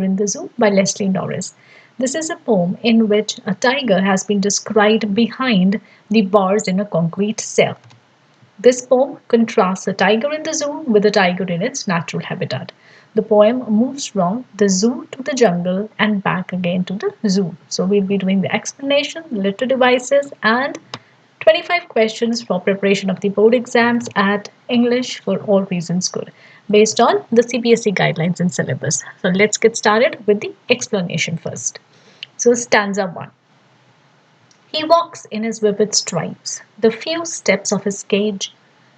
in the Zoo by Leslie Norris. This is a poem in which a tiger has been described behind the bars in a concrete cell. This poem contrasts a tiger in the zoo with a tiger in its natural habitat. The poem moves from the zoo to the jungle and back again to the zoo. So we'll be doing the explanation, literary devices, and 25 questions for preparation of the board exams at English for All Reasons Good based on the CBSE guidelines and syllabus. So let's get started with the explanation first. So stanza 1. He walks in his vivid stripes, the few steps of his cage,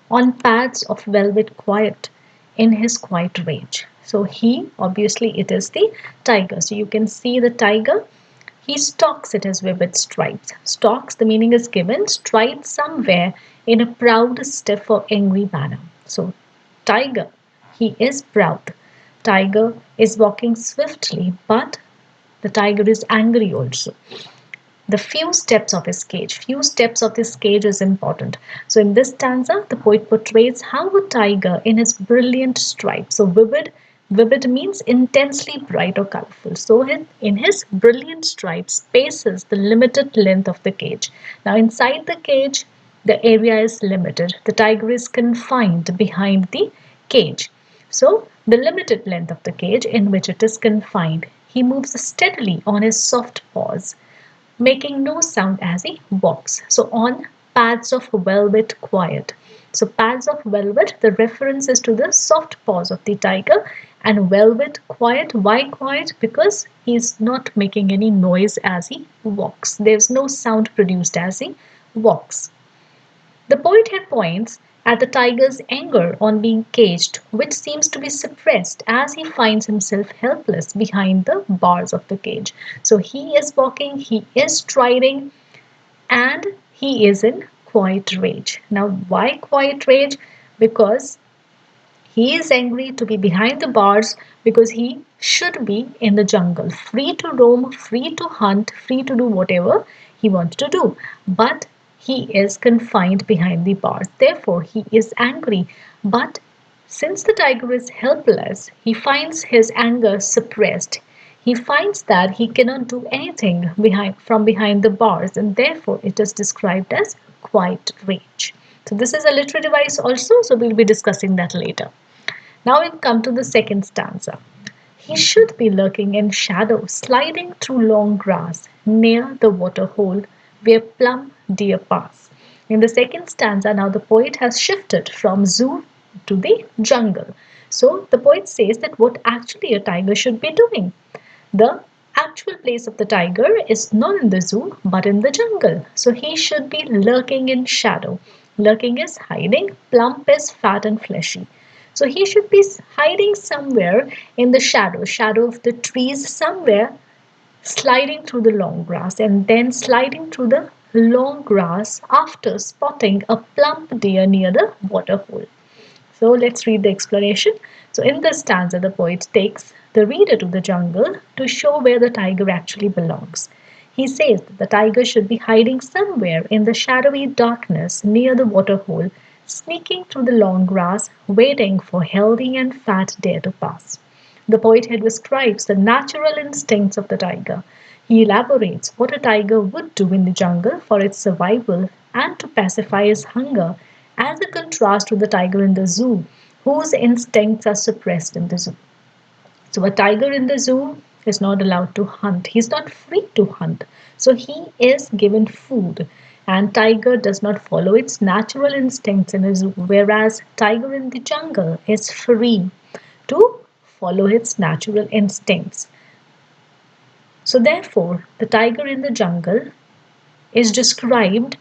on pads of velvet quiet, in his quiet rage. So he, obviously it is the tiger. So you can see the tiger. He stalks at his vivid stripes. Stalks, the meaning is given, strides somewhere in a proud, stiff or angry manner. So tiger, he is proud. Tiger is walking swiftly, but the tiger is angry also. The few steps of his cage. Few steps of this cage is important. So in this stanza, the poet portrays how a tiger in his brilliant stripes. So vivid means intensely bright or colorful. So in his brilliant stripes spaces the limited length of the cage. Now inside the cage, the area is limited. The tiger is confined behind the cage. So the limited length of the cage in which it is confined. He moves steadily on his soft paws, making no sound as he walks. So on pads of velvet quiet. So pads of velvet, the reference is to the soft paws of the tiger, and velvet quiet. Why quiet? Because he is not making any noise as he walks. There's no sound produced as he walks. The poet here points at the tiger's anger on being caged, which seems to be suppressed as he finds himself helpless behind the bars of the cage. So he is walking, he is striding, and he is in quiet rage. Now, why quiet rage? Because he is angry to be behind the bars because he should be in the jungle, free to roam, free to hunt, free to do whatever he wants to do. But he is confined behind the bars. Therefore, he is angry. But since the tiger is helpless, he finds his anger suppressed. He finds that he cannot do anything from behind the bars, and therefore it is described as quiet rage. So this is a literary device also, so we'll be discussing that later. Now we come to the second stanza. He should be lurking in shadow, sliding through long grass near the water hole where plump deer pass. In the second stanza, now the poet has shifted from zoo to the jungle. So the poet says that what actually a tiger should be doing. The actual place of the tiger is not in the zoo but in the jungle. So he should be lurking in shadow. Lurking is hiding, plump is fat and fleshy. So he should be hiding somewhere in the shadow of the trees, somewhere sliding through the long grass and then sliding through the long grass after spotting a plump deer near the water hole. So let's read the explanation. So in this stanza, the poet takes the reader to the jungle to show where the tiger actually belongs. He says that the tiger should be hiding somewhere in the shadowy darkness near the water hole, sneaking through the long grass, waiting for healthy and fat deer to pass. The poet here describes the natural instincts of the tiger. He elaborates what a tiger would do in the jungle for its survival and to pacify his hunger, as a contrast to the tiger in the zoo, whose instincts are suppressed in the zoo. So, a tiger in the zoo is not allowed to hunt. He's not free to hunt. So, he is given food. And tiger does not follow its natural instincts in a zoo, whereas tiger in the jungle is free to follow its natural instincts. So, therefore, the tiger in the jungle is described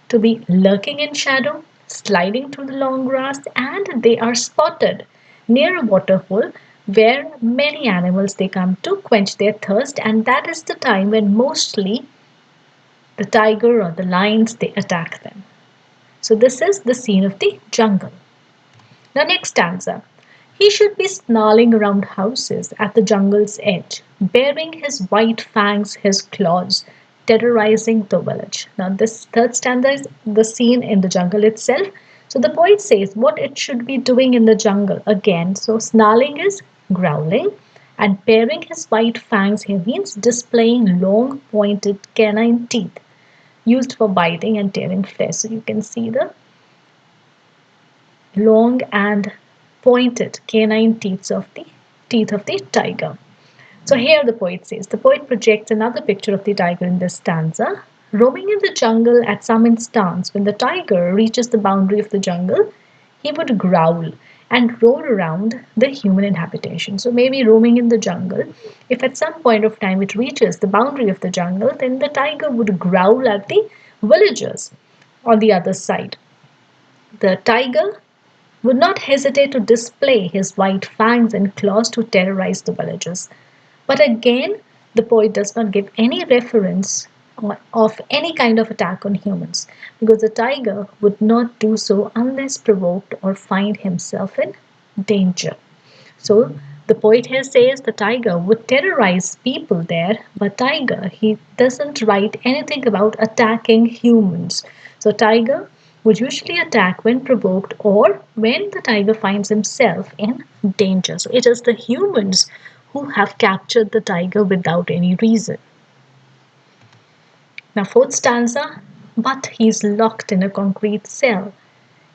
to be lurking in shadow, sliding through the long grass, and they are spotted near a waterhole where many animals they come to quench their thirst, and that is the time when mostly the tiger or the lions they attack them. So this is the scene of the jungle. The next stanza. He should be snarling around houses at the jungle's edge, baring his white fangs, his claws, terrorizing the village. Now, this third stanza is the scene in the jungle itself. So, the poet says what it should be doing in the jungle again. So, snarling is growling, And baring his white fangs here means displaying long pointed canine teeth used for biting and tearing flesh. So you can see the long and pointed canine teeth of the tiger. So here the poet says, the poet projects another picture of the tiger in this stanza. Roaming in the jungle at some instance, when the tiger reaches the boundary of the jungle, he would growl and roar around the human inhabitation. So maybe roaming in the jungle, if at some point of time it reaches the boundary of the jungle, then the tiger would growl at the villagers on the other side. The tiger would not hesitate to display his white fangs and claws to terrorize the villagers. But again, the poet does not give any reference of any kind of attack on humans because the tiger would not do so unless provoked or find himself in danger. So the poet here says the tiger would terrorize people there, but tiger he doesn't write anything about attacking humans. So tiger would usually attack when provoked or when the tiger finds himself in danger. So it is the humans who have captured the tiger without any reason. Now, fourth stanza, but he's locked in a concrete cell.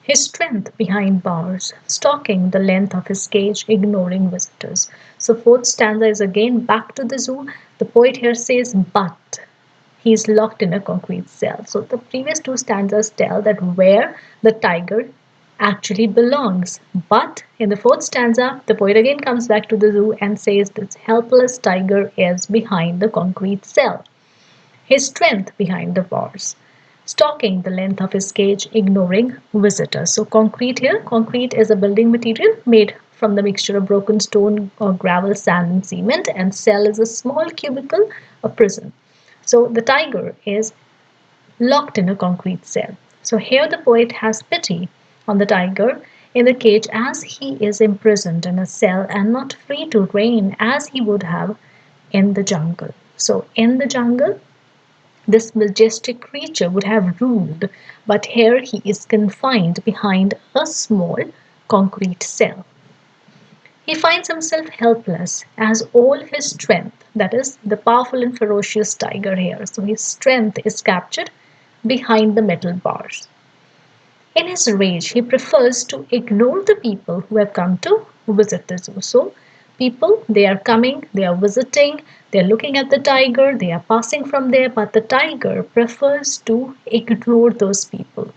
His strength behind bars, stalking the length of his cage, ignoring visitors. So, fourth stanza is again back to the zoo. The poet here says, but he's locked in a concrete cell. So, the previous two stanzas tell that where the tiger actually belongs. But in the fourth stanza, the poet again comes back to the zoo and says this helpless tiger is behind the concrete cell. His strength behind the bars, stalking the length of his cage, ignoring visitors. So, concrete here, concrete is a building material made from the mixture of broken stone or gravel, sand, and cement, and cell is a small cubicle, a prison. So, the tiger is locked in a concrete cell. So, here the poet has pity on the tiger in the cage as he is imprisoned in a cell and not free to reign as he would have in the jungle. So, in the jungle, this majestic creature would have ruled, but here he is confined behind a small concrete cell. He finds himself helpless as all his strength, that is, the powerful and ferocious tiger here, so his strength is captured behind the metal bars. In his rage, he prefers to ignore the people who have come to visit the zoo. So, people, they are coming, they are visiting, they are looking at the tiger, they are passing from there, but the tiger prefers to ignore those people.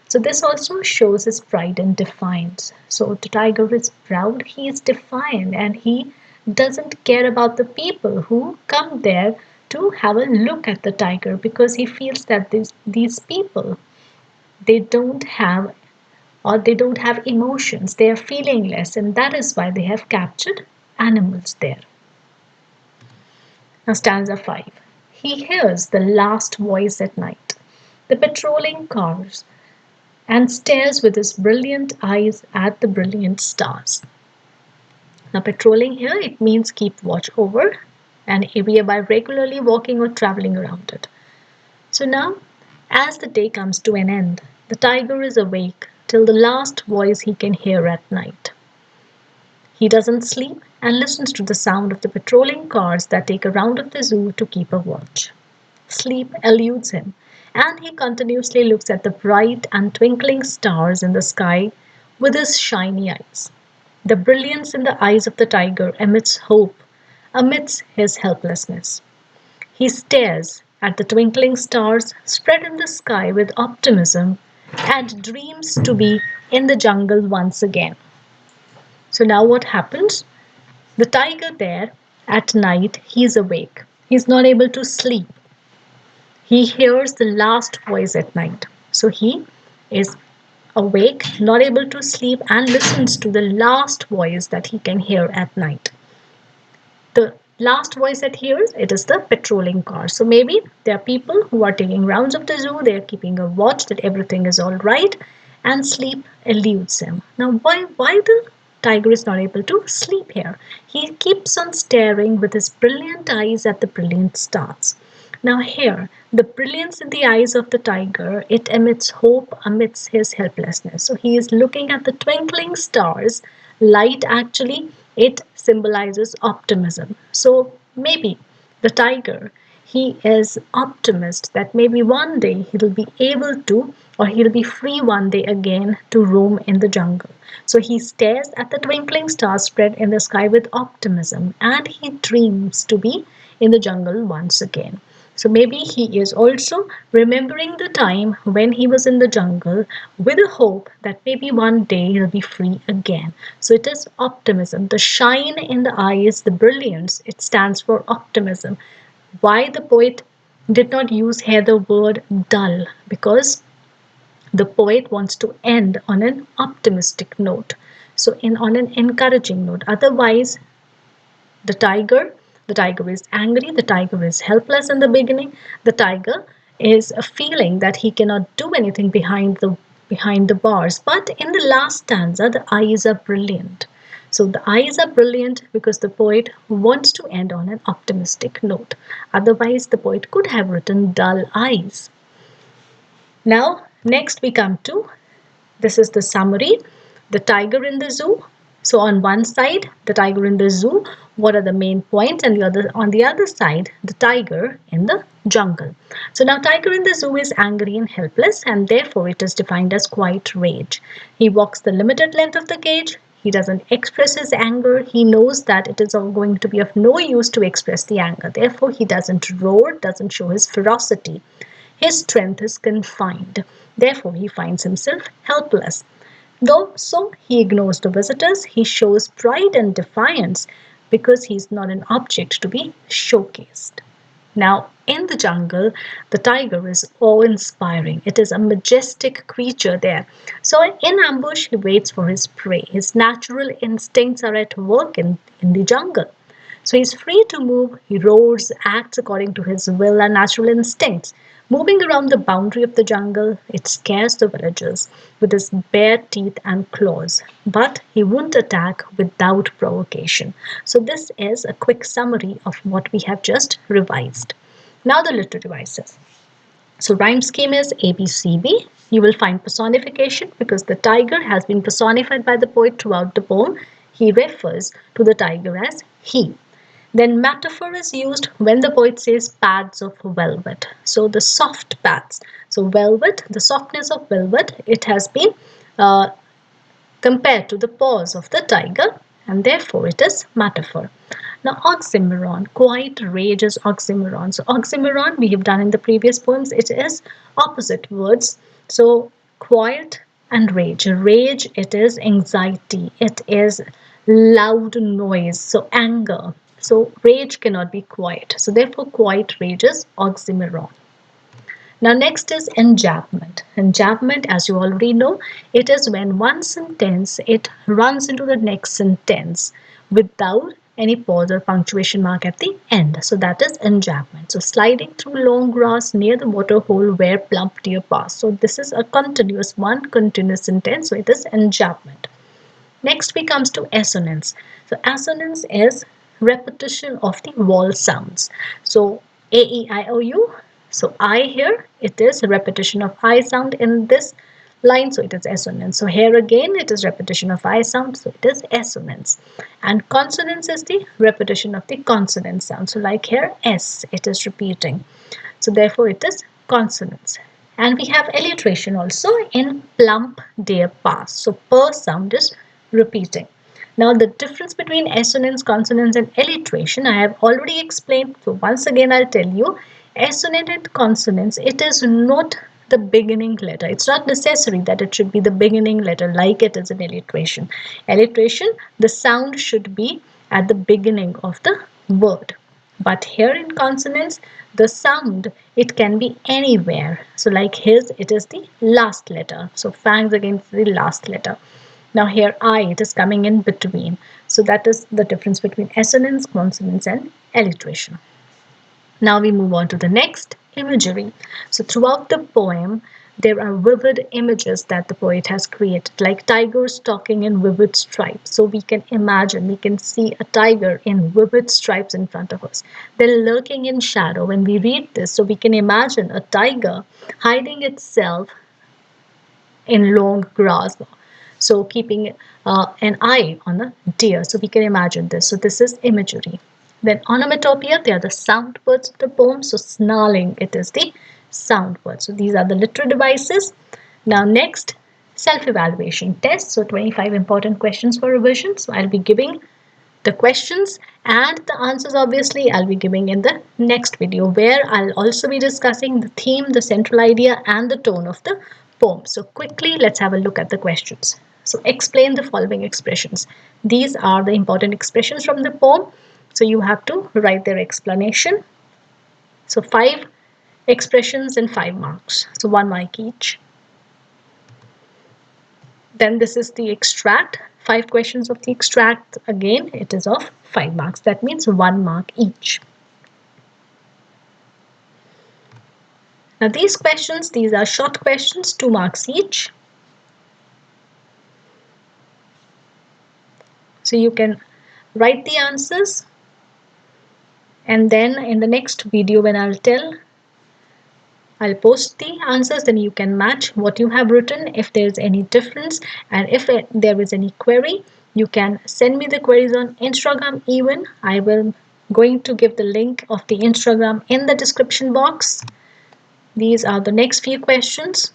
So, this also shows his pride and defiance. So, the tiger is proud, he is defiant, and he doesn't care about the people who come there to have a look at the tiger because he feels that these people they don't have emotions, they are feelingless, and that is why they have captured animals there. Now, stanza 5. He hears the last voice at night, the patrolling cars, and stares with his brilliant eyes at the brilliant stars. Now, patrolling here, it means keep watch over an area by regularly walking or traveling around it. So now, as the day comes to an end, the tiger is awake till the last voice he can hear at night. He doesn't sleep and listens to the sound of the patrolling cars that take a round of the zoo to keep a watch. Sleep eludes him, and he continuously looks at the bright and twinkling stars in the sky with his shiny eyes. The brilliance in the eyes of the tiger emits hope amidst his helplessness. He stares at the twinkling stars spread in the sky with optimism and dreams to be in the jungle once again. So now what happens? The tiger there at night, he is awake. He's not able to sleep. He hears the last voice at night. So he is awake, not able to sleep, and listens to the last voice that he can hear at night. The last voice that hears, it is the patrolling car. So maybe there are people who are taking rounds of the zoo, they are keeping a watch that everything is all right, and sleep eludes him. Now, why the tiger is not able to sleep here? He keeps on staring with his brilliant eyes at the brilliant stars. Now here, the brilliance in the eyes of the tiger, it emits hope amidst his helplessness. So he is looking at the twinkling stars. Light actually It symbolizes optimism. So maybe the tiger, he is optimist that maybe one day he'll be able to, or he'll be free one day again to roam in the jungle. So he stares at the twinkling stars spread in the sky with optimism, and he dreams to be in the jungle once again. So maybe he is also remembering the time when he was in the jungle with a hope that maybe one day he'll be free again. So it is optimism. The shine in the eyes, the brilliance, it stands for optimism. Why the poet did not use here the word dull? Because the poet wants to end on an optimistic note. So in on an encouraging note. Otherwise, the tiger, the tiger is angry, the tiger is helpless in the beginning. The tiger is feeling that he cannot do anything behind the bars. But in the last stanza, the eyes are brilliant. So the eyes are brilliant because the poet wants to end on an optimistic note. Otherwise, the poet could have written dull eyes. Now, next we come to, this is the summary. The tiger in the zoo. So on one side, the tiger in the zoo, what are the main points? And on the other side, the tiger in the jungle. So now tiger in the zoo is angry and helpless, and therefore it is defined as quiet rage. He walks the limited length of the cage. He doesn't express his anger. He knows that it is going to be of no use to express the anger. Therefore, he doesn't roar, doesn't show his ferocity. His strength is confined. Therefore, he finds himself helpless. Though so, he ignores the visitors. He shows pride and defiance because he's not an object to be showcased. Now, in the jungle, the tiger is awe inspiring. It is a majestic creature there. So, in ambush, he waits for his prey. His natural instincts are at work in the jungle. So he's free to move, he roars, acts according to his will and natural instincts. Moving around the boundary of the jungle, it scares the villagers with his bare teeth and claws. But he won't attack without provocation. So this is a quick summary of what we have just revised. Now the literary devices. So rhyme scheme is ABCB. You will find personification because the tiger has been personified by the poet throughout the poem. He refers to the tiger as he. Then metaphor is used when the poet says pads of velvet. So the soft pads. So velvet, the softness of velvet, it has been uh, compared to the paws of the tiger, and therefore it is metaphor. Now oxymoron, quiet rage is oxymoron. So oxymoron we have done in the previous poems, it is opposite words. So quiet and rage. Rage, it is anxiety, it is loud noise, so anger. So rage cannot be quiet. So therefore quiet rage is oxymoron. Now next is enjambment. Enjambment, as you already know, it is when one sentence it runs into the next sentence without any pause or punctuation mark at the end. So that is enjambment. So sliding through long grass near the water hole where plump deer pass. So this is a continuous one continuous sentence. So it is enjambment. Next we comes to assonance. So assonance is repetition of the vowel sounds. So A, E, I, O, U. So I here, it is a repetition of I sound in this line, so it is assonance. So here again, it is repetition of I sound, so it is assonance. And consonance is the repetition of the consonant sound. So like here, S, it is repeating. So therefore, it is consonance. And we have alliteration also in plump deer pass. So per sound is repeating. Now the difference between assonance, consonance and alliteration I have already explained. So once again I'll tell you, assonance and consonance, it is not the beginning letter. It's not necessary that it should be the beginning letter like it is in alliteration. Alliteration, the sound should be at the beginning of the word. But here in consonance, the sound, it can be anywhere. So like his, it is the last letter. So fangs against the last letter. Now here I, it is coming in between. So that is the difference between assonance, consonance and alliteration. Now we move on to the next, imagery. So throughout the poem, there are vivid images that the poet has created, like tigers stalking in vivid stripes. So we can imagine, we can see a tiger in vivid stripes in front of us. Then lurking in shadow. When we read this, so we can imagine a tiger hiding itself in long grass. So keeping an eye on a deer. So we can imagine this. So this is imagery. Then onomatopoeia, they are the sound words of the poem. So snarling, it is the sound word. So these are the literary devices. Now next, self-evaluation test. So 25 important questions for revision. So I'll be giving the questions and the answers, obviously I'll be giving in the next video, where I'll also be discussing the theme, the central idea and the tone of the poem. So quickly let's have a look at the questions. So explain the following expressions. These are the important expressions from the poem, so you have to write their explanation. So 5 expressions and 5 marks, so 1 mark each. Then this is the extract. 5 questions of the extract. Again, it is of 5 marks. That means 1 mark each. Now these questions, these are short questions, 2 marks each. So you can write the answers, and then in the next video when I'll post the answers, then you can match what you have written if there's any difference, and if there is any query, you can send me the queries on Instagram even. I will going to give the link of the Instagram in the description box. These are the next few questions.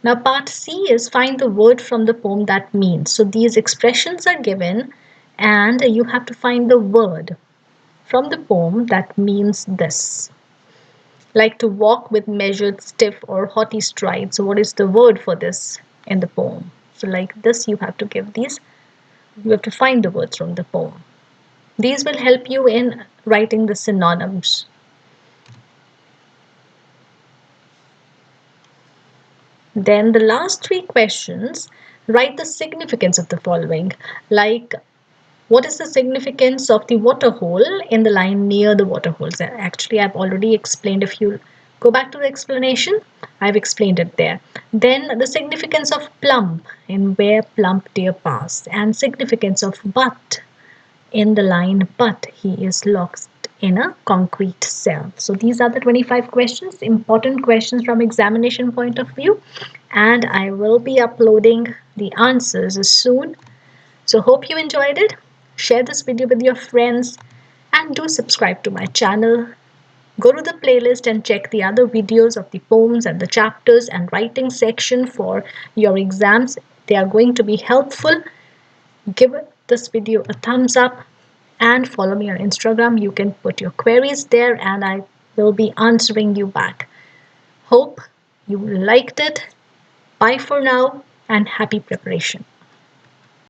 Now part C is find the word from the poem that means. So these expressions are given and you have to find the word from the poem that means this. Like to walk with measured, stiff or haughty strides. So what is the word for this in the poem? So like this you have to give these, you have to find the words from the poem. These will help you in writing the synonyms. Then the last 3 questions, write the significance of the following. Like, what is the significance of the water hole in the line near the water holes? Actually, I've already explained. If you go back to the explanation, I've explained it there. Then the significance of plump in where plump deer passed, and significance of but in the line but he is locked in a concrete cell. So these are the 25 questions, important questions from examination point of view, and I will be uploading the answers soon. So hope you enjoyed it. Share this video with your friends and do subscribe to my channel. Go to the playlist and check the other videos of the poems and the chapters and writing section for your exams. They are going to be helpful. Give this video a thumbs up and follow me on Instagram. You can put your queries there and I will be answering you back. Hope you liked it. Bye for now and happy preparation.